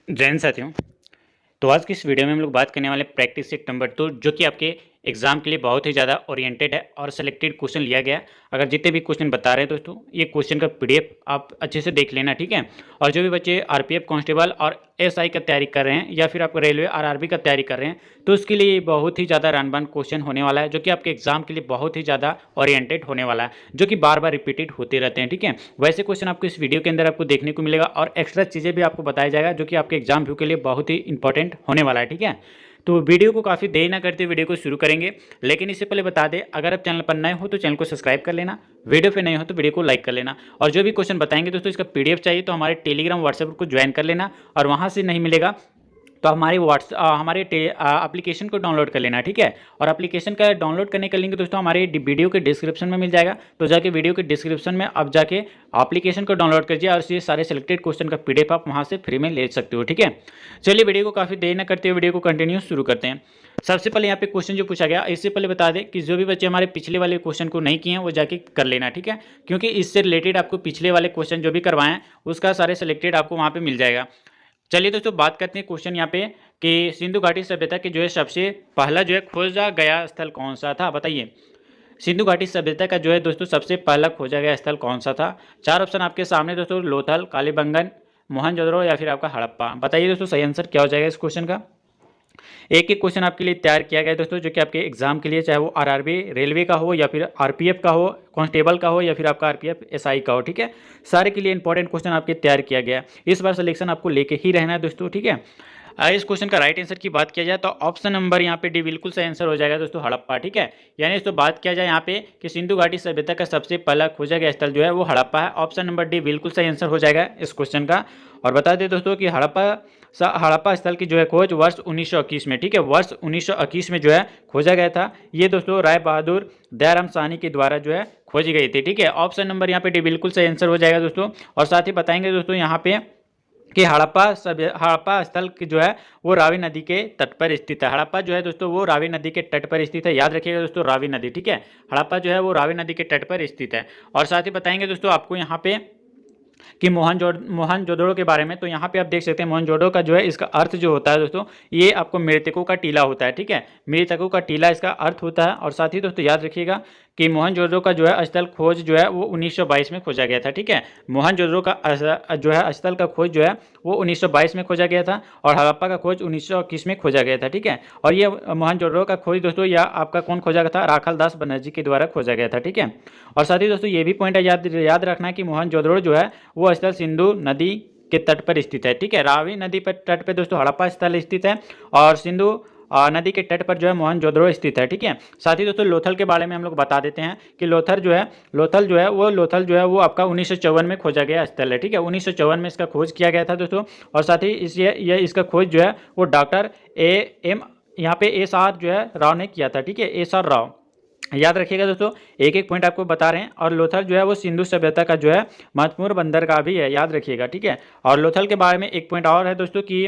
जैन साथियों, तो आज की इस वीडियो में हम लोग बात करने वाले प्रैक्टिस सेट नंबर 2 जो कि आपके एग्जाम के लिए बहुत ही ज़्यादा ओरिएंटेड है और सेलेक्टेड क्वेश्चन लिया गया है। अगर जितने भी क्वेश्चन बता रहे हैं दोस्तों, ये क्वेश्चन का पीडीएफ आप अच्छे से देख लेना, ठीक है। और जो भी बच्चे आरपीएफ कांस्टेबल और एसआई का तैयारी कर रहे हैं या फिर आप रेलवे आरआरबी का तैयारी कर रहे हैं, तो उसके लिए बहुत ही ज़्यादा रानबान क्वेश्चन होने वाला है, जो कि आपके एग्जाम के लिए बहुत ही ज़्यादा ओरिएंटेड होने वाला है, जो कि बार बार रिपीटेड होते रहते हैं, ठीक है। वैसे क्वेश्चन आपको इस वीडियो के अंदर आपको देखने को मिलेगा और एक्स्ट्रा चीज़ें भी आपको बताया जाएगा, जो कि आपके एग्जाम व्यू के लिए बहुत ही इंपॉर्टेंट होने वाला है, ठीक है। तो वीडियो को काफ़ी देर ना करते वीडियो को शुरू करेंगे, लेकिन इससे पहले बता दें, अगर आप चैनल पर नए हो तो चैनल को सब्सक्राइब कर लेना, वीडियो पे नए हो तो वीडियो को लाइक कर लेना। और जो भी क्वेश्चन बताएंगे दोस्तों, इसका पीडीएफ चाहिए तो हमारे टेलीग्राम व्हाट्सएप को ज्वाइन कर लेना, और वहाँ से नहीं मिलेगा तो हमारे एप्लीकेशन को डाउनलोड कर लेना, ठीक है। और एप्लीकेशन का डाउनलोड करने का लिंक दोस्तों हमारे वीडियो के डिस्क्रिप्शन में मिल जाएगा, तो जाके वीडियो के डिस्क्रिप्शन में आप जाके एप्लीकेशन को डाउनलोड कीजिए और ये सारे सेलेक्टेड क्वेश्चन का पीडीएफ आप वहाँ से फ्री में ले सकते हो, ठीक है। चलिए वीडियो को काफ़ी देर न करते हुए वीडियो को कंटिन्यू शुरू करते हैं। सबसे पहले यहाँ पे क्वेश्चन जो पूछा गया, इससे पहले बता दें कि जो भी बच्चे हमारे पिछले वाले क्वेश्चन को नहीं किए हैं वो जाके कर लेना, ठीक है। क्योंकि इससे रिलेटेड आपको पिछले वाले क्वेश्चन जो भी करवाएं हैं उसका सारे सेलेक्टेड आपको वहाँ पे मिल जाएगा। चलिए दोस्तों बात करते हैं क्वेश्चन यहाँ पे कि सिंधु घाटी सभ्यता के जो है सबसे पहला जो है खोजा गया स्थल कौन सा था, बताइए। सिंधु घाटी सभ्यता का जो है दोस्तों सबसे पहला खोजा गया स्थल कौन सा था। चार ऑप्शन आपके सामने दोस्तों, लोथल, कालीबंगन, मोहनजोदड़ो या फिर आपका हड़प्पा। बताइए दोस्तों सही आंसर क्या हो जाएगा इस क्वेश्चन का। एक एक क्वेश्चन आपके लिए तैयार किया गया है दोस्तों, जो कि आपके एग्जाम के लिए, चाहे वो आरआरबी रेलवे का हो या फिर आरपीएफ का हो, कांस्टेबल का हो या फिर आपका आरपीएफ एसआई का हो, ठीक है। सारे के लिए इंपॉर्टेंट क्वेश्चन आपके तैयार किया गया है। इस बार सिलेक्शन आपको लेके ही रहना है दोस्तों, ठीक है। इस क्वेश्चन का राइट आंसर की बात किया जाए तो ऑप्शन नंबर यहाँ पे डी बिल्कुल सही आंसर हो जाएगा दोस्तों, हड़प्पा, ठीक है। यानी दोस्तों बात किया जाए यहाँ पे कि सिंधु घाटी सभ्यता का सबसे पहला खोजा गया स्थल जो है वो हड़प्पा है। ऑप्शन नंबर डी बिल्कुल सही आंसर हो जाएगा इस क्वेश्चन का। और बता दें दोस्तों कि हड़प्पा स्थल की जो है खोज वर्ष 1921 में, ठीक है, वर्ष 1921 में जो है खोजा गया था। ये दोस्तों राय बहादुर दयाराम साहनी के द्वारा जो है खोजी गई थी, ठीक है। ऑप्शन नंबर यहाँ पे डी बिल्कुल सही आंसर हो जाएगा दोस्तों। और साथ ही बताएंगे दोस्तों यहाँ पे कि हड़प्पा स्थल की जो है वो रावी नदी के तट पर स्थित है। हड़प्पा जो है दोस्तों वो रावी नदी के तट पर स्थित है, याद रखिएगा दोस्तों, रावी नदी, ठीक है। हड़प्पा जो है वो रावी नदी के तट पर स्थित है। और साथ ही बताएंगे दोस्तों आपको यहाँ पे कि मोहनजोदड़ो के बारे में। तो यहाँ पे आप देख सकते हैं मोहनजोदड़ो का जो है इसका अर्थ जो होता है दोस्तों, ये आपको मृतकों का टीला होता है, ठीक है। मृतकों का टीला इसका अर्थ होता है। और साथ ही दोस्तों याद रखिएगा कि मोहनजोदड़ो का जो है स्थल खोज जो है वो 1922 में खोजा गया था, ठीक है। मोहनजोदड़ो का जो है स्थल का खोज जो है वो 1922 में खोजा गया था, और हड़प्पा का खोज 1921 में खोजा गया था, ठीक है। और ये मोहनजोदड़ो का खोज दोस्तों या आपका कौन खोजा गया था, राखालदास बनर्जी के द्वारा खोजा गया था, ठीक है। और साथ ही दोस्तों ये भी पॉइंट याद रखना है कि मोहनजोदड़ो जो है वो स्थल सिंधु नदी के तट पर स्थित है, ठीक है। रावी नदी पर तट पर दोस्तों हड़प्पा स्थल स्थित है, और सिंधु नदी के तट पर जो है मोहनजोदड़ो स्थित है, ठीक है। साथ ही दोस्तों लोथल के बारे में हम लोग बता देते हैं कि लोथल जो है वो आपका 1954 में खोजा गया स्थल है, ठीक है। 1954 में इसका खोज किया गया था दोस्तों। और साथ ही इसका खोज जो है वो डॉक्टर यहाँ पे एस आर जो है राव ने किया था, ठीक है, एस आर राव, याद रखिएगा दोस्तों। एक एक पॉइंट आपको बता रहे हैं। और लोथल जो है वो सिंधु सभ्यता का जो है महत्वपूर्ण बंदरगाह भी है, याद रखिएगा, ठीक है। और लोथल के बारे में एक पॉइंट और है दोस्तों कि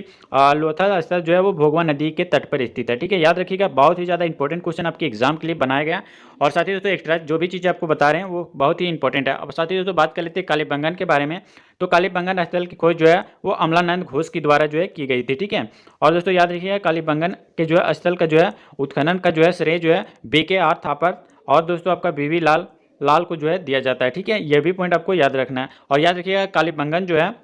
लोथल स्थल जो है वो भोगवा नदी के तट पर स्थित है, ठीक है। याद रखिएगा, बहुत ही ज़्यादा इंपॉर्टेंट क्वेश्चन आपके एग्जाम के लिए बनाया गया। और साथ ही दोस्तों एक्स्ट्रा जो भी चीज़ें आपको बता रहे हैं वो बहुत ही इंपॉर्टेंट है। अब साथ ही दोस्तों बात कर लेते हैं कालीबंगन के बारे में। तो कालीबंगन स्थल की खोज जो है वो अमलानंद घोष के द्वारा जो है की गई थी, ठीक है। और दोस्तों याद रखिएगा कालीबंगन के जो है स्थल का जो है उत्खनन का जो है श्रेय जो है BKR थापर और दोस्तों आपका BV लाल को जो है दिया जाता है, ठीक है। ये भी पॉइंट आपको याद रखना है। और याद रखिएगा कालीबंगन जो है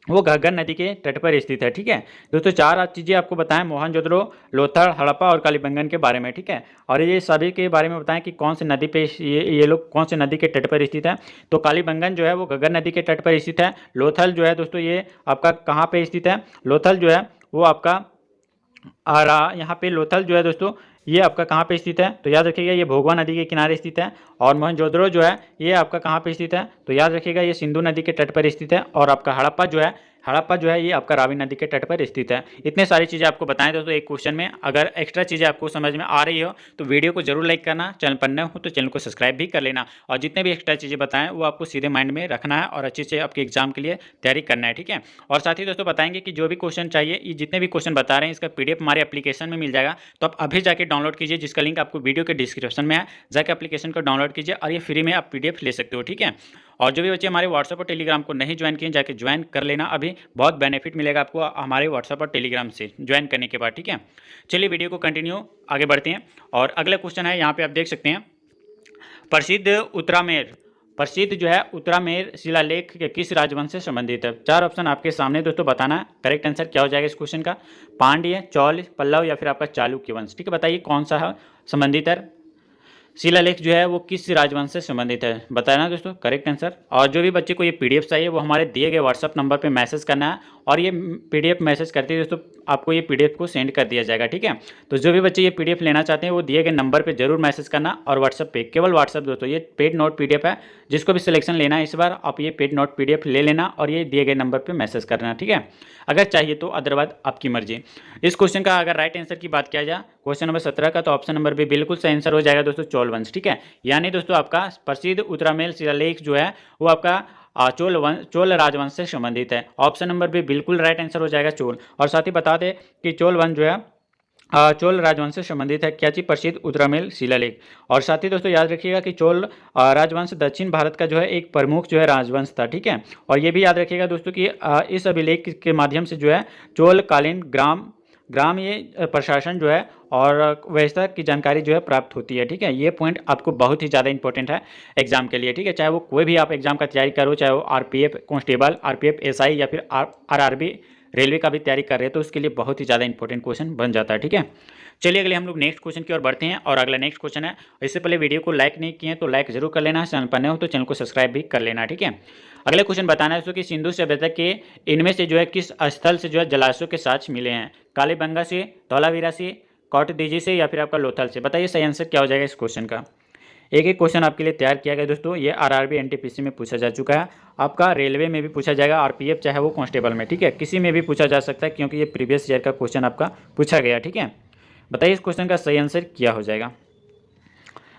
वो घग्गर नदी के तट पर स्थित है, ठीक है। दोस्तों चार चीज़ें आपको बताएं मोहनजोदड़ो, लोथल, हड़प्पा और कालीबंगन के बारे में, ठीक है। और ये सभी के बारे में बताएं कि कौन सी नदी पे ये लोग कौन से नदी के तट पर स्थित है। तो कालीबंगन जो है वो घग्गर नदी के तट पर स्थित है। लोथल जो है दोस्तों ये आपका कहाँ पे स्थित है, लोथल जो है वो आपका यहाँ पे लोथल जो है दोस्तों ये आपका कहाँ पे स्थित है, तो याद रखिएगा ये भोगवा नदी के किनारे स्थित है। और मोहनजोदड़ो जो है ये आपका कहाँ पे स्थित है, तो याद रखिएगा ये सिंधु नदी के तट पर स्थित है। और आपका हड़प्पा जो है ये आपका रावी नदी के तट पर स्थित है। इतने सारी चीज़ें आपको बताएं दोस्तों एक क्वेश्चन में। अगर एक्स्ट्रा चीज़ें आपको समझ में आ रही हो तो वीडियो को जरूर लाइक करना, चैनल पर नए हो तो चैनल को सब्सक्राइब भी कर लेना। और जितने भी एक्स्ट्रा चीज़ें बताएं वो आपको सीधे माइंड में रखना है और अच्छे से आपके एग्जाम के लिए तैयारी करना है, ठीक है। और साथ ही दोस्तों बताएंगे कि जो भी क्वेश्चन चाहिए, ये जितने भी क्वेश्चन बता रहे हैं इसका PDF हमारे एप्लीकेशन में मिल जाएगा। तो आप अभी जाके डाउनलोड कीजिए, जिसका लिंक आपको वीडियो के डिस्क्रिप्शन में है। जाके एप्लीकेशन को डाउनलोड कीजिए और ये फ्री में आप PDF ले सकते हो, ठीक है। और जो भी बच्चे हमारे व्हाट्सएप और टेलीग्राम को नहीं ज्वाइन किए जाके ज्वाइन कर लेना अभी, भी बहुत बेनिफिट मिलेगा आपको हमारे व्हाट्सएप और टेलीग्राम से ज्वाइन करने के बाद, ठीक है। चलिए वीडियो को कंटिन्यू आगे बढ़ते हैं और अगला क्वेश्चन है, यहाँ पे आप देख सकते हैं प्रसिद्ध जो है उत्तरामेर शिलालेख के किस राजवंश से संबंधित है। 4 ऑप्शन आपके सामने दोस्तों, बताना है करेक्ट आंसर क्या हो जाएगा इस क्वेश्चन का। पांड्य, चौल, पल्लव या फिर आपका चालुक्य वंश, ठीक है। बताइए कौन सा है संबंधित है, शिलालेख जो है वो किस राजवंश से संबंधित है, बताना दोस्तों करेक्ट आंसर। और जो भी बच्चे को ये पीडीएफ चाहिए वो हमारे दिए गए व्हाट्सअप नंबर पे मैसेज करना है और ये पीडीएफ मैसेज करते ही दोस्तों आपको ये पीडीएफ को सेंड कर दिया जाएगा, ठीक है। तो जो भी बच्चे ये पीडीएफ लेना चाहते हैं वो दिए गए नंबर पे जरूर मैसेज करना और व्हाट्सअप पे, केवल व्हाट्सअप दोस्तों, ये पेड नोट पीडीएफ है। जिसको भी सिलेक्शन लेना है इस बार आप ये पेड नोट पीडीएफ ले लेना और ये दिए गए नंबर पर मैसेज करना, ठीक है। अगर चाहिए तो, अदरवाइज आपकी मर्जी। इस क्वेश्चन का अगर राइट आंसर की बात किया जाए क्वेश्चन नंबर 17 का, तो ऑप्शन नंबर बी बिल्कुल सही आंसर हो जाएगा दोस्तों, चोल वंश, ठीक है। यानी दोस्तों आपका प्रसिद्ध उत्तरामेल शिलालेख जो है वो आपका चोल राजवंश से संबंधित है। ऑप्शन नंबर बी बिल्कुल राइट आंसर हो जाएगा, चोल। और साथ ही बता दें कि चोल वंश जो है चोल राजवंश से संबंधित है, क्या चीज, प्रसिद्ध उत्तरामेल शिलालेख। और साथ ही दोस्तों याद रखिएगा कि चोल राजवंश दक्षिण भारत का जो है एक प्रमुख जो है राजवंश था, ठीक है। और ये भी याद रखिएगा दोस्तों कि इस अभिलेख के माध्यम से जो है चोलकालीन ग्राम ये प्रशासन जो है और व्यवस्था की जानकारी जो है प्राप्त होती है, ठीक है। ये पॉइंट आपको बहुत ही ज़्यादा इंपॉर्टेंट है एग्जाम के लिए, ठीक है। चाहे वो कोई भी आप एग्जाम का तैयारी करो, चाहे वो आरपीएफ कांस्टेबल, आरपीएफ एसआई या फिर आरआरबी रेलवे का भी तैयारी कर रहे हैं, तो उसके लिए बहुत ही ज़्यादा इंपॉर्टेंट क्वेश्चन बन जाता है, ठीक है। चलिए अगले हम लोग नेक्स्ट क्वेश्चन की ओर बढ़ते हैं और अगला नेक्स्ट क्वेश्चन है। इससे पहले वीडियो को लाइक नहीं किए तो लाइक जरूर कर लेना, चैनल पर नए हो तो चैनल को सब्सक्राइब भी कर लेना, ठीक है। अगले क्वेश्चन बताना है कि सिंधु सभ्यता के इनमें से जो है किस स्थल से जो है जलाशयों के साक्ष्य मिले हैं, कालीबंगा से, धौलावीरा से, कोटदीजी से या फिर आपका लोथल से। बताइए सही आंसर क्या हो जाएगा इस क्वेश्चन का। एक एक क्वेश्चन आपके लिए तैयार किया गया दोस्तों, ये आरआरबी एनटीपीसी में पूछा जा चुका है, आपका रेलवे में भी पूछा जाएगा, आरपीएफ चाहे वो कांस्टेबल में, ठीक है, किसी में भी पूछा जा सकता है क्योंकि ये प्रीवियस ईयर का क्वेश्चन आपका पूछा गया, ठीक है। बताइए इस क्वेश्चन का सही आंसर क्या हो जाएगा।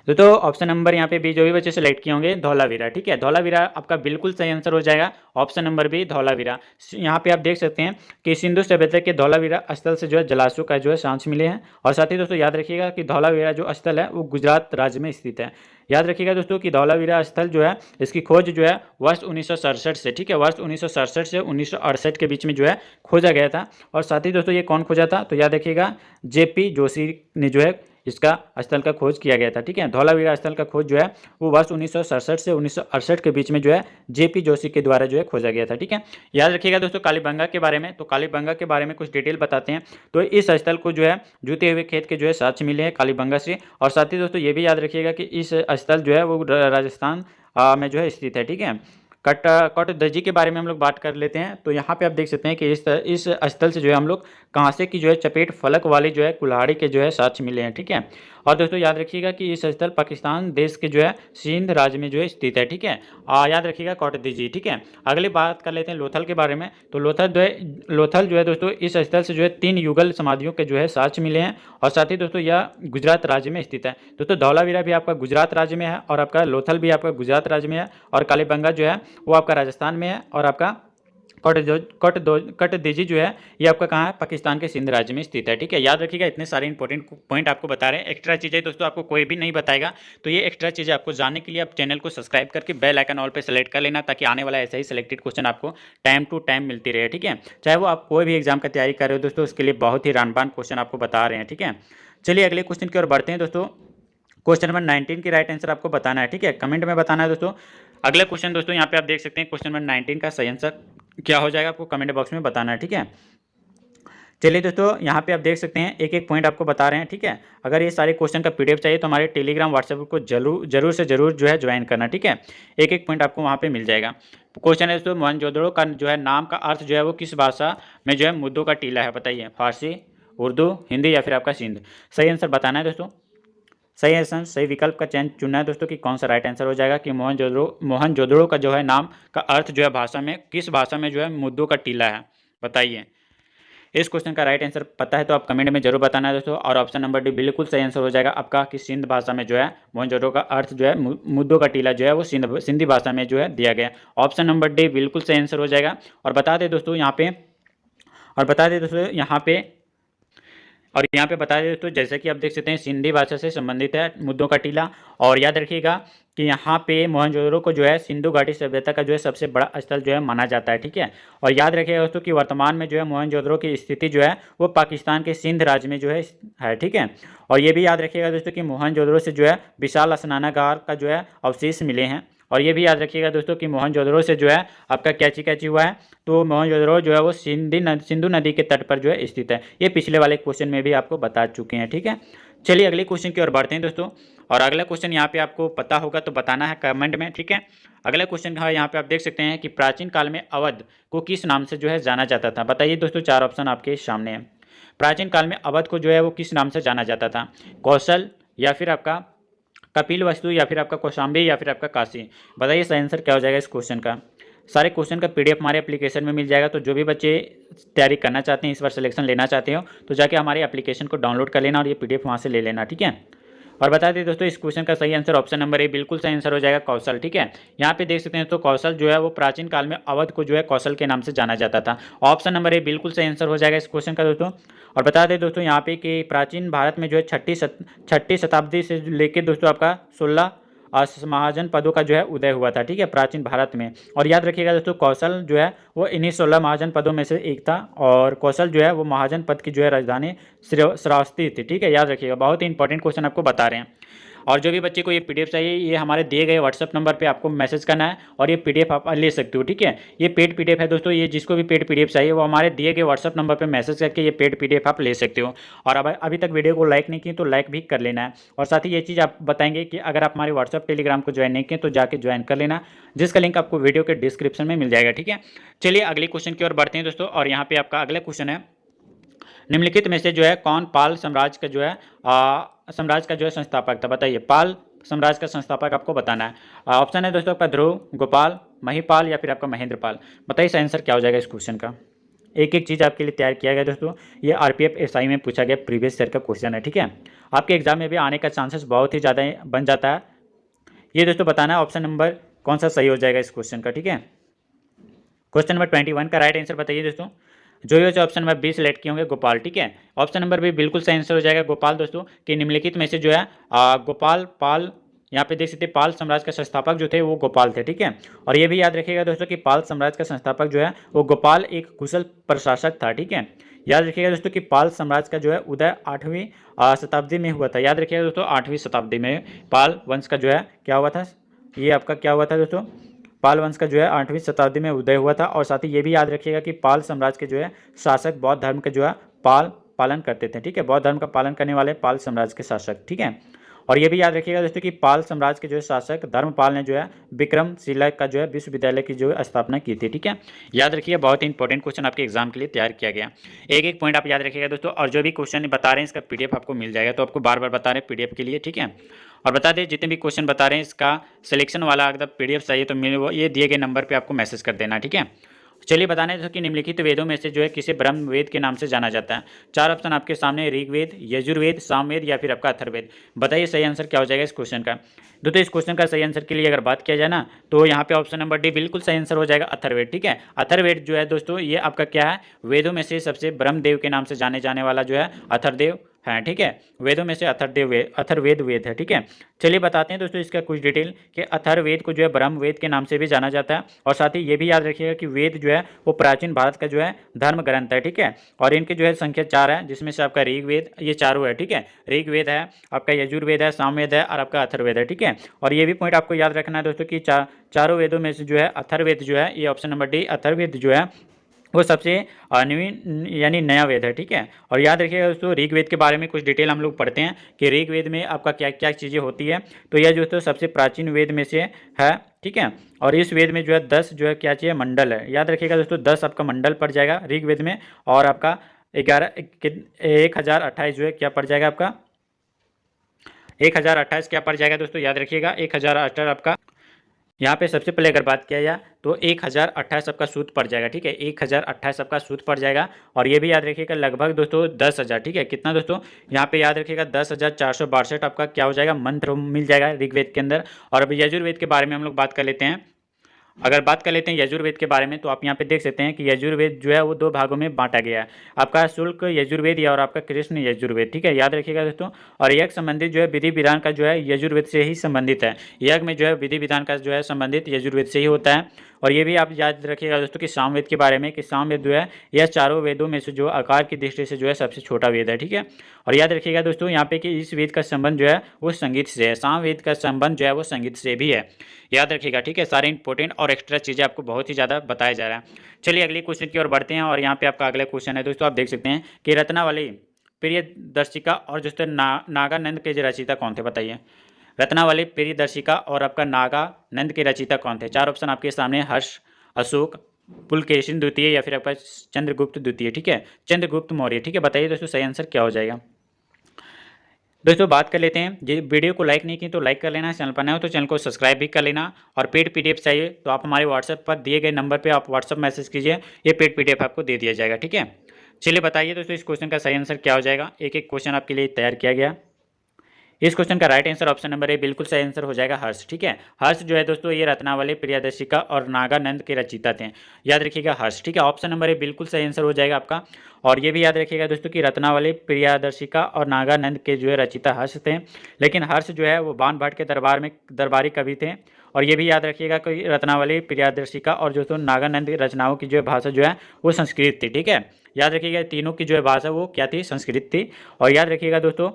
तो ऑप्शन नंबर यहाँ पे बी, जो भी बच्चे सेलेक्ट किए होंगे, धौलावीरा, ठीक है। धौलावीरा आपका बिल्कुल सही आंसर हो जाएगा, ऑप्शन नंबर बी धौलावीरा। यहाँ पे आप देख सकते हैं कि सिंधु सभ्यता के धौलावीरा स्थल से जो है जलाशयों का जो है साक्ष्य मिले हैं। और साथ ही दोस्तों याद रखिएगा कि धौलावीरा जो स्थल है वो गुजरात राज्य में स्थित है। याद रखिएगा दोस्तों कि धौलावीरा स्थल जो है इसकी खोज जो है वर्ष 1967 से, ठीक है, वर्ष 1967 से 1968 के बीच में जो है खोजा गया था। और साथ ही दोस्तों ये कौन खोजा था, तो याद रखिएगा जेपी जोशी ने जो है इसका स्थल का खोज किया गया था, ठीक है। धौलावीरा स्थल का खोज जो है वो वर्ष 1967 से 1968 के बीच में जो है जेपी जोशी के द्वारा जो है खोजा गया था, ठीक है। याद रखिएगा दोस्तों कालीबंगा के बारे में, तो कालीबंगा के बारे में कुछ डिटेल बताते हैं। तो इस स्थल को जो है जूते हुए खेत के जो है साक्ष्य मिले हैं कालीबंगा से। और साथ ही दोस्तों ये भी याद रखिएगा कि इस स्थल जो है वो राजस्थान में जो है स्थित है, ठीक है। कोटदजी के बारे में हम लोग बात कर लेते हैं। तो यहाँ पे आप देख सकते हैं कि इस स्थल से जो है हम लोग कांसे की जो है चपेट फलक वाली जो है कुल्हाड़ी के जो है साक्ष्य मिले हैं, ठीक है। और दोस्तों याद रखिएगा कि इस स्थल पाकिस्तान देश के जो है सिंध राज्य में जो है स्थित है, ठीक है। याद रखिएगा कोटदीजी, ठीक है। अगली बात कर लेते हैं लोथल के बारे में। तो लोथल जो है दोस्तों इस स्थल से जो है 3 युगल समाधियों के जो है साक्ष्य मिले हैं। और साथ ही दोस्तों यह गुजरात राज्य में स्थित है। दोस्तों धौलावीरा भी आपका गुजरात राज्य में है और आपका लोथल भी आपका गुजरात राज्य में है और कालीबंगा जो है वो आपका राजस्थान में है और आपका कोटदीजी जो है ये आपका कहाँ है, पाकिस्तान के सिंध राज्य में स्थित है, ठीक है। याद रखिएगा इतने सारे इंपॉर्टेंट पॉइंट आपको बता रहे हैं। एक्स्ट्रा चीज़ें दोस्तों आपको कोई भी नहीं बताएगा, तो ये एक्स्ट्रा चीज़ें आपको जानने के लिए आप चैनल को सब्सक्राइब करके बेल आइकन ऑल पे सेलेक्ट कर लेना, ताकि आने वाला ऐसा ही सिलेक्टेड क्वेश्चन आपको टाइम टू टाइम मिलती रहे, ठीक है। चाहे वो आप कोई भी एग्जाम का तैयारी कर रहे हो दोस्तों, उसके लिए बहुत ही रामबान क्वेश्चन आपको बता रहे हैं, ठीक है। चलिए अगले क्वेश्चन की ओर बढ़ते हैं दोस्तों। क्वेश्चन नंबर 19 की राइट आंसर आपको बताना है, ठीक है, कमेंट में बताना है दोस्तों। अगला क्वेश्चन दोस्तों यहाँ पे आप देख सकते हैं क्वेश्चन नंबर 19 का सही आंसर क्या हो जाएगा आपको कमेंट बॉक्स में बताना है, ठीक है। चलिए दोस्तों यहाँ पे आप देख सकते हैं एक एक पॉइंट आपको बता रहे हैं, ठीक है। अगर ये सारे क्वेश्चन का पीडीएफ चाहिए तो हमारे टेलीग्राम व्हाट्सएप को जरूर से जरूर जो है ज्वाइन करना, ठीक है। एक एक पॉइंट आपको वहाँ पे मिल जाएगा। क्वेश्चन है दोस्तों मोहनजोदड़ो का जो है नाम का अर्थ जो है वो किस भाषा में जो है मुद्दों का टीला है, बताइए, फारसी, उर्दू, हिंदी या फिर आपका सिंध। सही आंसर बताना है दोस्तों। सही आंसर, सही विकल्प का चयन चुनना है दोस्तों कि कौन सा राइट आंसर हो जाएगा कि मोहनजोदड़ो का जो है नाम का अर्थ जो है भाषा में किस भाषा में जो है मुद्दों का टीला है, बताइए। इस क्वेश्चन का राइट आंसर पता है तो आप कमेंट में जरूर बताना है दोस्तों। और ऑप्शन नंबर डी बिल्कुल सही आंसर हो जाएगा आपका कि सिंध भाषा में जो है मोहनजोदड़ो का अर्थ जो है मुद्दों का टीला जो है वो सिंधी भाषा में जो है दिया गया। ऑप्शन नंबर डी बिल्कुल सही आंसर हो जाएगा। और बता दें दोस्तों यहाँ पे बता दें दोस्तों जैसे कि आप देख सकते हैं सिंधी भाषा से संबंधित है मुद्दों का टीला। और याद रखिएगा कि यहाँ पे मोहनजोदड़ो को जो है सिंधु घाटी सभ्यता का जो है सबसे बड़ा स्थल जो है माना जाता है, ठीक है। और याद रखिएगा दोस्तों कि वर्तमान में जो है मोहनजोदड़ो की स्थिति जो है वो पाकिस्तान के सिंध राज्य में जो है, ठीक है। और ये भी याद रखिएगा दोस्तों कि मोहनजोदड़ो से जो है विशाल स्नानागार का जो है अवशेष मिले हैं। और ये भी याद रखिएगा दोस्तों कि मोहनजोदड़ो से जो है आपका कैची कैची हुआ है, तो मोहनजोदड़ो जो है वो सिंधु नदी के तट पर जो है स्थित है। ये पिछले वाले क्वेश्चन में भी आपको बता चुके हैं, ठीक है। चलिए अगले क्वेश्चन की ओर बढ़ते हैं दोस्तों। और अगला क्वेश्चन यहाँ पे आपको पता होगा तो बताना है कमेंट में, ठीक है। अगला क्वेश्चन है यहाँ पे आप देख सकते हैं कि प्राचीन काल में अवध को किस नाम से जो है जाना जाता था। बताइए दोस्तों, 4 ऑप्शन आपके सामने है। प्राचीन काल में अवध को जो है वो किस नाम से जाना जाता था? कौशल, या फिर आपका कपिल वस्तु, या फिर आपका कौशाम्बी, या फिर आपका काशी। बताइए सही आंसर क्या हो जाएगा इस क्वेश्चन का। सारे क्वेश्चन का पीडीएफ हमारे एप्लीकेशन में मिल जाएगा, तो जो भी बच्चे तैयारी करना चाहते हैं, इस बार सिलेक्शन लेना चाहते हो, तो जाके हमारे एप्लीकेशन को डाउनलोड कर लेना और ये पीडीएफ वहाँ से ले लेना, ठीक है। और बता दें दोस्तों, इस क्वेश्चन का सही आंसर ऑप्शन नंबर ए बिल्कुल सही आंसर हो जाएगा, कौशल, ठीक है। यहाँ पे देख सकते हैं तो कौशल जो है वो प्राचीन काल में अवध को जो है कौशल के नाम से जाना जाता था। ऑप्शन नंबर ए बिल्कुल सही आंसर हो जाएगा इस क्वेश्चन का दोस्तों। और बता दें दोस्तों यहाँ पे कि प्राचीन भारत में जो है छठी शताब्दी से लेकर दोस्तों आपका 16 महाजन पदों का जो है उदय हुआ था, ठीक है, प्राचीन भारत में। और याद रखिएगा दोस्तों, कौशल जो है वो इन्हीं 16 महाजन पदों में से एक था। और कौशल जो है वो महाजन पद की जो है राजधानी श्रावस्ती थी, ठीक है, याद रखिएगा। बहुत ही इंपॉर्टेंट क्वेश्चन आपको बता रहे हैं। और जो भी बच्चे को ये पीडीएफ चाहिए, ये हमारे दिए गए व्हाट्सअप नंबर पे आपको मैसेज करना है और ये पीडीएफ आप ले सकते हो, ठीक है। ये पेड पीडीएफ है दोस्तों, ये जिसको भी पेड पीडीएफ चाहिए वो हमारे दिए गए व्हाट्सअप नंबर पे मैसेज करके ये पेड पीडीएफ आप ले सकते हो। और अब अभी तक वीडियो को लाइक नहीं किए तो लाइक भी कर लेना है। और साथ ही ये चीज़ आप बताएंगे कि अगर आप हमारे व्हाट्सअप टेलीग्राम को ज्वाइन नहीं किए तो जाके ज्वाइन कर लेना, जिसका लिंक आपको वीडियो के डिस्क्रिप्शन में मिल जाएगा, ठीक है। चलिए अगले क्वेश्चन की ओर बढ़ते हैं दोस्तों। और यहाँ पे आपका अगला क्वेश्चन है, निम्नलिखित में से जो है कौन पाल साम्राज्य का जो है संस्थापक था? बताइए, पाल साम्राज्य का संस्थापक आपको बताना है। ऑप्शन है दोस्तों आपका ध्रुव, गोपाल, महिपाल, या फिर आपका महेंद्रपाल। बताइए सही आंसर क्या हो जाएगा इस क्वेश्चन का। एक एक चीज़ आपके लिए तैयार किया गया दोस्तों। ये आरपीएफ एसआई में पूछा गया प्रीवियस ईयर का क्वेश्चन है, ठीक है। आपके एग्जाम में भी आने का चांसेस बहुत ही ज़्यादा बन जाता है। ये दोस्तों बताना है ऑप्शन नंबर कौन सा सही हो जाएगा इस क्वेश्चन का, ठीक है। क्वेश्चन नंबर 21 का राइट आंसर बताइए दोस्तों। जो ये ऑप्शन नंबर 20 सिलेक्ट किए होंगे गोपाल, ठीक है। ऑप्शन नंबर भी बिल्कुल सही आंसर हो जाएगा गोपाल दोस्तों। कि निम्नलिखित में से जो है गोपाल पाल, यहाँ पे देख सकते हैं पाल साम्राज्य का संस्थापक जो थे वो गोपाल थे, ठीक है। और ये भी याद रखिएगा दोस्तों कि पाल साम्राज्य का संस्थापक जो है वो गोपाल एक कुशल प्रशासक था, ठीक है। याद रखिएगा दोस्तों कि पाल साम्राज्य का जो है उदय 8वीं शताब्दी में हुआ था। याद रखिएगा दोस्तों 8वीं शताब्दी में पाल वंश का जो है क्या हुआ था, ये आपका क्या हुआ था दोस्तों, पाल वंश का जो है 8वीं शताब्दी में उदय हुआ था। और साथ ही ये भी याद रखिएगा कि पाल साम्राज्य के जो है शासक बौद्ध धर्म के जो है पालन करते थे, ठीक है। बौद्ध धर्म का पालन करने वाले पाल साम्राज्य के शासक, ठीक है। और ये भी याद रखिएगा दोस्तों कि पाल साम्राज्य के जो है शासक धर्मपाल ने जो है विक्रमशिला का जो है विश्वविद्यालय की जो है स्थापना की थी, ठीक है। याद रखिए, बहुत ही इंपॉर्टेंट क्वेश्चन आपके एग्जाम के लिए तैयार किया गया। एक एक पॉइंट आप याद रखिएगा दोस्तों। और जो भी क्वेश्चन बता रहे हैं इसका पीडीएफ आपको मिल जाएगा, तो आपको बार बार बता रहे हैं पीडीएफ के लिए, ठीक है। और बता दें जितने भी क्वेश्चन बता रहे हैं इसका सिलेक्शन वाला अगर पीडीएफ चाहिए तो मेरे वो ये दिए गए नंबर पे आपको मैसेज कर देना, ठीक है। चलिए बताने कि निम्नलिखित वेदों में से जो है किसे ब्रह्म वेद के नाम से जाना जाता है। 4 ऑप्शन आपके सामने, ऋग्वेद, यजुर्वेद, सामवेद, या फिर आपका अथर्ववेद। बताइए सही आंसर क्या हो जाएगा इस क्वेश्चन का। दोस्तों इस क्वेश्चन का सही आंसर के लिए अगर बात किया जाए ना, तो यहाँ पे ऑप्शन नंबर डी बिल्कुल सही आंसर हो जाएगा, अथर्ववेद, ठीक है। अथर्ववेद जो है दोस्तों ये आपका क्या है, वेदों में से सबसे ब्रह्मदेव के नाम से जाने जाने वाला जो है अथर्वदेव है, ठीक है। वेदों में से अथर्ववेद वेद है, ठीक है। चलिए बताते हैं दोस्तों इसका कुछ डिटेल कि अथर्ववेद को जो है ब्रह्म वेद के नाम से भी जाना जाता है। और साथ ही ये भी याद रखिएगा कि वेद जो है वो प्राचीन भारत का जो है धर्म ग्रंथ है, ठीक है। और इनकी जो है संख्या 4 है, जिसमें से आपका ऋग्वेद, ये चारों है, ठीक है। ऋग्वेद है, आपका यजुर्वेद है, सामवेद है और आपका अथर्ववेद है, ठीक है। और ये भी पॉइंट आपको याद रखना है दोस्तों कि चारों वेदों में से जो है अथर्ववेद जो है, ये ऑप्शन नंबर डी अथर्ववेद जो है वो सबसे नवीन यानी नया वेद है, ठीक है। और याद रखिएगा दोस्तों ऋग्वेद के बारे में कुछ डिटेल हम लोग पढ़ते हैं कि ऋग्वेद में आपका क्या क्या चीज़ें होती है। तो यह दोस्तों सबसे प्राचीन वेद में से है, ठीक है। और इस वेद में जो है 10 जो है क्या चाहिए, मंडल है। याद रखिएगा दोस्तों 10 आपका मंडल पड़ जाएगा ऋग्वेद में। और आपका 1028 जो है क्या पड़ जाएगा आपका, 1028 क्या पड़ जाएगा दोस्तों, याद रखिएगा 1028 आपका। यहाँ पे सबसे पहले अगर बात किया जाए तो 1028 आपका सूद पड़ जाएगा, ठीक है। 1028 आपका सूद पड़ जाएगा। और ये भी याद रखिएगा लगभग दोस्तों 10,000, ठीक है। कितना दोस्तों, यहाँ पे याद रखिएगा 10,462 आपका क्या हो जाएगा, मंत्र मिल जाएगा ऋग्वेद के अंदर। और अब यजुर्वेद के बारे में हम लोग बात कर लेते हैं। अगर बात कर लेते हैं यजुर्वेद के बारे में, तो आप यहाँ पे देख सकते हैं कि यजुर्वेद जो है वो 2 भागों में बांटा गया है, आपका शुल्क यजुर्वेद या और आपका कृष्ण यजुर्वेद, ठीक है, याद रखिएगा दोस्तों। और यज्ञ संबंधित जो है विधि विधान का जो है यजुर्वेद से ही संबंधित है, यज्ञ में जो है विधि विधान का जो है संबंधित यजुर्वेद से ही होता है। और ये भी आप याद रखिएगा दोस्तों कि सामवेद के बारे में, कि सामवेद जो है यह चारों वेदों में से जो आकार की दृष्टि से जो है सबसे छोटा वेद है, ठीक है। और याद रखिएगा दोस्तों यहाँ पे कि इस वेद का संबंध जो है वो संगीत से है, सामवेद का संबंध जो है वो संगीत से भी है, याद रखिएगा, ठीक है। सारे इंपॉर्टेंट और एक्स्ट्रा चीज़ें आपको बहुत ही ज़्यादा बताया जा रहा है। चलिए अगले क्वेश्चन की ओर बढ़ते हैं, और यहाँ पे आपका अगला क्वेश्चन है दोस्तों, आप देख सकते हैं कि रत्नावली प्रियदर्शिका और दोस्तों नागानंद के रचयिता कौन थे, बताइए। रत्नावली प्रियदर्शिका और आपका नागानंद के रचयिता कौन थे? 4 ऑप्शन आपके सामने, हर्ष, अशोक, पुलकेशिन द्वितीय या फिर आपका चंद्रगुप्त द्वितीय, ठीक है, चंद्रगुप्त मौर्य, ठीक है। बताइए दोस्तों सही आंसर क्या हो जाएगा। दोस्तों बात कर लेते हैं, ये वीडियो को लाइक नहीं की तो लाइक कर लेना, चैनल पर नए हो तो चैनल को सब्सक्राइब भी कर लेना। और पेड पीडीएफ चाहिए तो आप हमारे व्हाट्सएप पर दिए गए नंबर पे आप व्हाट्सएप मैसेज कीजिए, ये पेड पीडीएफ आपको दे दिया जाएगा, ठीक है। चलिए बताइए दोस्तों इस क्वेश्चन का सही आंसर क्या हो जाएगा। एक एक क्वेश्चन आपके लिए तैयार किया गया। इस क्वेश्चन का right answer option number A बिल्कुल सही आंसर हो जाएगा, हर्ष, ठीक है। हर्ष जो है दोस्तों ये रत्नावली प्रियदर्शिका और नागानंद के रचयिता थे, याद रखिएगा हर्ष, ठीक है। ऑप्शन नंबर ए बिल्कुल सही आंसर हो जाएगा आपका। और ये भी याद रखिएगा दोस्तों कि रत्नावली प्रियदर्शिका और नागानंद के जो है रचयिता हर्ष थे, लेकिन हर्ष जो है वो बाण भट्ट के दरबार में दरबारी कवि थे। और ये भी याद रखिएगा कि रत्नावली प्रियदर्शिका और जो नागानंद की रचनाओं की जो है भाषा जो है वो संस्कृत थी, ठीक है। याद रखिएगा तीनों की जो है भाषा वो क्या थी, संस्कृत थी। और याद रखिएगा दोस्तों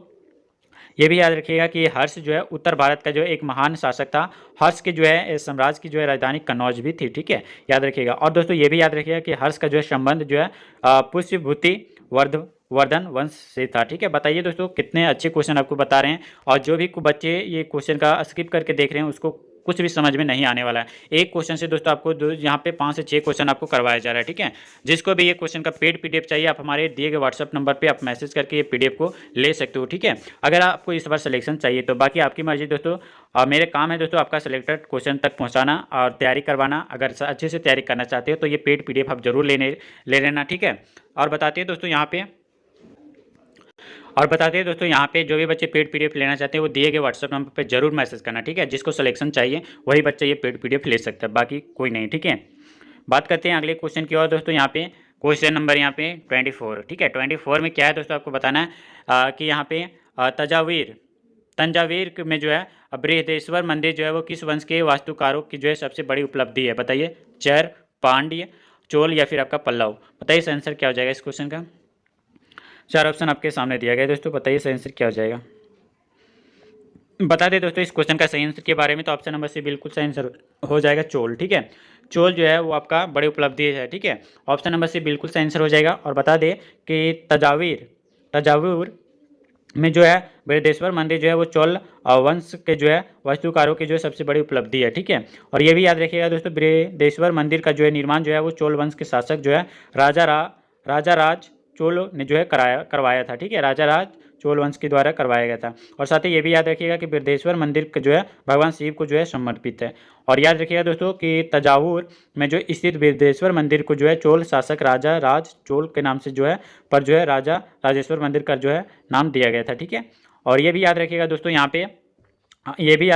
ये भी याद रखिएगा कि हर्ष जो है उत्तर भारत का जो एक महान शासक था। हर्ष के जो है साम्राज्य की जो है राजधानी कन्नौज भी थी, ठीक है, याद रखिएगा। और दोस्तों ये भी याद रखिएगा कि हर्ष का जो है संबंध जो है पुष्यभूति वर्धन वंश से था, ठीक है। बताइए दोस्तों कितने अच्छे क्वेश्चन आपको बता रहे हैं, और जो भी बच्चे ये क्वेश्चन का स्किप करके देख रहे हैं उसको कुछ भी समझ में नहीं आने वाला है। एक क्वेश्चन से दोस्तों आपको यहाँ पे 5 से 6 क्वेश्चन आपको करवाया जा रहा है, ठीक है। जिसको भी ये क्वेश्चन का पेड पीडीएफ चाहिए आप हमारे दिए गए व्हाट्सएप नंबर पे आप मैसेज करके ये पीडीएफ को ले सकते हो, ठीक है। अगर आपको इस बार सिलेक्शन चाहिए तो बाकी आपकी मर्जी दोस्तों, मेरे काम है दोस्तों आपका सिलेक्टेड क्वेश्चन तक पहुँचाना और तैयारी करवाना। अगर अच्छे से तैयारी करना चाहते हो तो ये पेड पीडीएफ आप जरूर ले लेना, ठीक है। और बताते हैं दोस्तों यहाँ पे जो भी बच्चे पेड पीडीएफ लेना चाहते हैं वो दिए गए व्हाट्सएप नंबर पे जरूर मैसेज करना, ठीक है। जिसको सिलेक्शन चाहिए वही बच्चा ये पेड पीडीएफ ले सकता है, बाकी कोई नहीं, ठीक है। बात करते हैं अगले क्वेश्चन की और दोस्तों, यहाँ पे क्वेश्चन नंबर यहाँ पे 24, ठीक है। 24 में क्या है दोस्तों आपको बताना है कि यहाँ पे तंजावीर में जो है बृहदेश्वर मंदिर जो है वो किस वंश के वास्तुकारों की जो है सबसे बड़ी उपलब्धि है, बताइए। चर, पांड्य, चोल या फिर आपका पल्लव, बताइए सही आंसर क्या हो जाएगा इस क्वेश्चन का। 4 ऑप्शन आपके सामने दिया गया है दोस्तों, बताइए सही आंसर क्या हो जाएगा। बता दें दोस्तों इस क्वेश्चन का सही आंसर के बारे में, तो ऑप्शन नंबर सी बिल्कुल सही आंसर हो जाएगा, चोल, ठीक है। चोल जो है वो आपका बड़ी उपलब्धि है, ठीक है। ऑप्शन नंबर सी बिल्कुल सही आंसर हो जाएगा। और बता दें कि तंजावुर में जो है बृहदेश्वर मंदिर जो है वो चोल वंश के जो है वास्तुकारों की जो है सबसे बड़ी उपलब्धि है, ठीक है। और ये भी याद रखिएगा दोस्तों बृहदेश्वर मंदिर का जो है निर्माण जो है वो चोल वंश के शासक जो है राजा राज चोल ने जो है करवाया था, ठीक है। राजा राज चोल वंश के द्वारा करवाया गया था। और साथ ही ये भी याद रखिएगा कि बृहदेश्वर मंदिर जो है भगवान शिव को जो है समर्पित है। और याद रखिएगा दोस्तों कि तंजावुर में जो स्थित बृहदेश्वर मंदिर को जो है चोल शासक राजा राज चोल के नाम से जो है पर जो है राजा राजेश्वर मंदिर का जो है नाम दिया गया था, ठीक है। और ये भी याद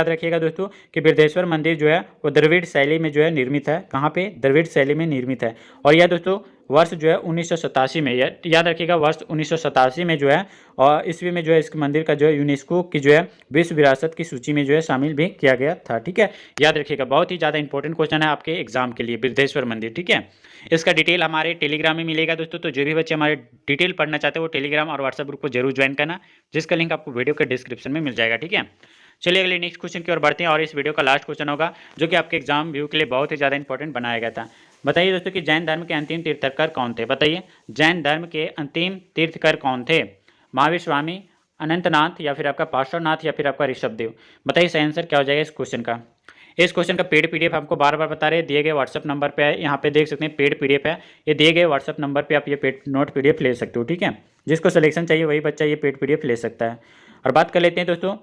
रखिएगा दोस्तों कि बृहदेश्वर मंदिर जो है वो द्रविड़ शैली में जो है निर्मित है। कहाँ पे? द्रविड़ शैली में निर्मित है। और यह दोस्तों वर्ष जो है 1987 में, याद रखिएगा वर्ष 1987 में जो है और ईस्वी में जो है इस मंदिर का जो है यूनेस्को की जो है विश्व विरासत की सूची में जो है शामिल भी किया गया था, ठीक है। याद रखिएगा बहुत ही ज़्यादा इंपॉर्टेंट क्वेश्चन है आपके एग्जाम के लिए, बृहदेश्वर मंदिर, ठीक है। इसका डिटेल हमारे टेलीग्राम में मिलेगा दोस्तों, तो जो भी बच्चे हमारे डिटेल पढ़ना चाहते हैं वो टेलीग्राम और व्हाट्सएप ग्रुप को जरूर ज्वाइन करना, जिसका लिंक आपको वीडियो के डिस्क्रिप्शन में मिल जाएगा, ठीक है। चलिए अगले नेक्स्ट क्वेश्चन की ओर बढ़ते हैं, और इस वीडियो का लास्ट क्वेश्चन होगा जो कि आपके एग्जाम व्यू के लिए बहुत ही ज़्यादा इंपॉर्टेंट बनाया गया था। बताइए दोस्तों कि जैन धर्म के अंतिम तीर्थकर कौन थे? बताइए जैन धर्म के अंतिम तीर्थकर कौन थे? महावीर स्वामी, अनंतनाथ या फिर आपका पार्श्वनाथ या फिर आपका ऋषभदेव? बताइए सही आंसर क्या हो जाएगा इस क्वेश्चन का। इस क्वेश्चन का पेड पीडीएफ आपको बार बार बता रहे हैं, दिए गए व्हाट्सअप नंबर पे है, यहाँ पे देख सकते हैं पेड पीडीएफ है, ये दिए गए व्हाट्सअप नंबर पे आप ये पेड नोट पीडीएफ ले सकते हो, ठीक है। जिसको सिलेक्शन चाहिए वही बच्चा ये पेड पीडीएफ ले सकता है। और बात कर लेते हैं दोस्तों,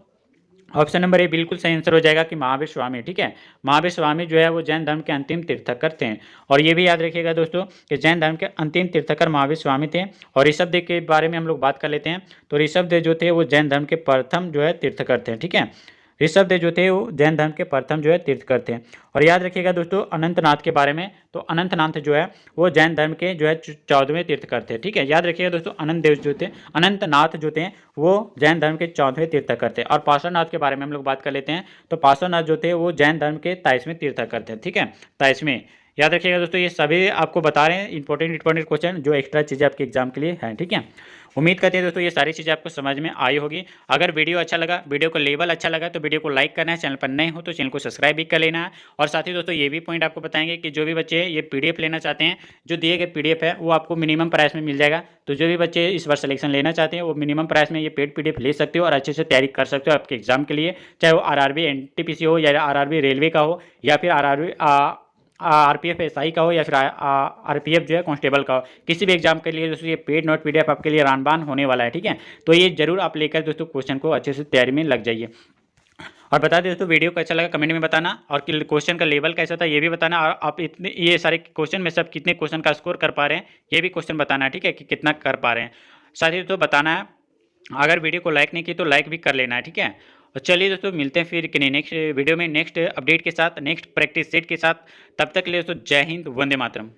ऑप्शन नंबर ए बिल्कुल सही आंसर हो जाएगा कि महावीर स्वामी, ठीक है। महावीर स्वामी जो है वो जैन धर्म के अंतिम तीर्थकर थे। और ये भी याद रखिएगा दोस्तों कि जैन धर्म के अंतिम तीर्थकर महावीर स्वामी थे। और ऋषभदेव के बारे में हम लोग बात कर लेते हैं, तो ऋषभदेव जो थे वो जैन धर्म के प्रथम जो है तीर्थकर थे, ठीक है। ऋषभदेव जो थे वो जैन धर्म के प्रथम जो है तीर्थकर थे। और याद रखिएगा दोस्तों अनंतनाथ के बारे में, तो अनंतनाथ जो है वो जैन धर्म के जो है 14वें तीर्थकर थे। ठीक है, याद रखिएगा दोस्तों अनंतनाथ जो थे वो जैन धर्म के 14वें तीर्थकर थे। और पार्श्वनाथ के बारे में हम लोग बात कर लेते हैं, तो पार्श्वनाथ जो थे वो जैन धर्म के 23वें तीर्थकर थे। ठीक है, 23वें। याद रखिएगा दोस्तों, ये सभी आपको बता रहे हैं इंपॉर्टेंट क्वेश्चन जो एक्स्ट्रा चीज़ें आपके एग्जाम के लिए हैं। ठीक है, उम्मीद करते हैं दोस्तों ये सारी चीज़ें आपको समझ में आई होगी। अगर वीडियो अच्छा लगा, वीडियो का लेवल अच्छा लगा, तो वीडियो को लाइक करना है, चैनल पर नए हो तो चैनल को सब्सक्राइब भी कर लेना है। और साथ ही दोस्तों ये भी पॉइंट आपको बताएंगे कि जो भी बच्चे ये पीडीएफ लेना चाहते हैं, जो दिए गए पीडीएफ है वो आपको मिनिमम प्राइस में मिल जाएगा। तो जो भी बच्चे इस बार सिलेक्शन लेना चाहते हैं वो मिनिमम प्राइस में ये पेड पीडीएफ ले सकते हो और अच्छे से तैयारी कर सकते हो आपके एग्जाम के लिए, चाहे वो आरआरबी एनटीपीसी हो या आरआरबी रेलवे का हो या फिर आरपीएफ एसआई का हो या फिर आरपीएफ जो है कांस्टेबल का हो। किसी भी एग्जाम के लिए दोस्तों ये पेड नोट पीडीएफ आपके लिए रामबान होने वाला है। ठीक है, तो ये जरूर आप लेकर दोस्तों क्वेश्चन को अच्छे से तैयारी में लग जाइए। और बता दें दोस्तों वीडियो कैसा लगा कमेंट में बताना, और क्वेश्चन का लेवल कैसा था ये भी बताना, और आप इतने ये सारे क्वेश्चन में सब कितने क्वेश्चन का स्कोर कर पा रहे हैं ये भी क्वेश्चन बताना है। ठीक है, कि कितना कर पा रहे हैं, साथ ही दोस्तों बताना है। अगर वीडियो को लाइक नहीं की तो लाइक भी कर लेना है। ठीक है, और चलिए दोस्तों मिलते हैं फिर कि नेक्स्ट वीडियो में नेक्स्ट अपडेट के साथ, नेक्स्ट प्रैक्टिस सेट के साथ। तब तक के लिए दोस्तों जय हिंद, वंदे मातरम।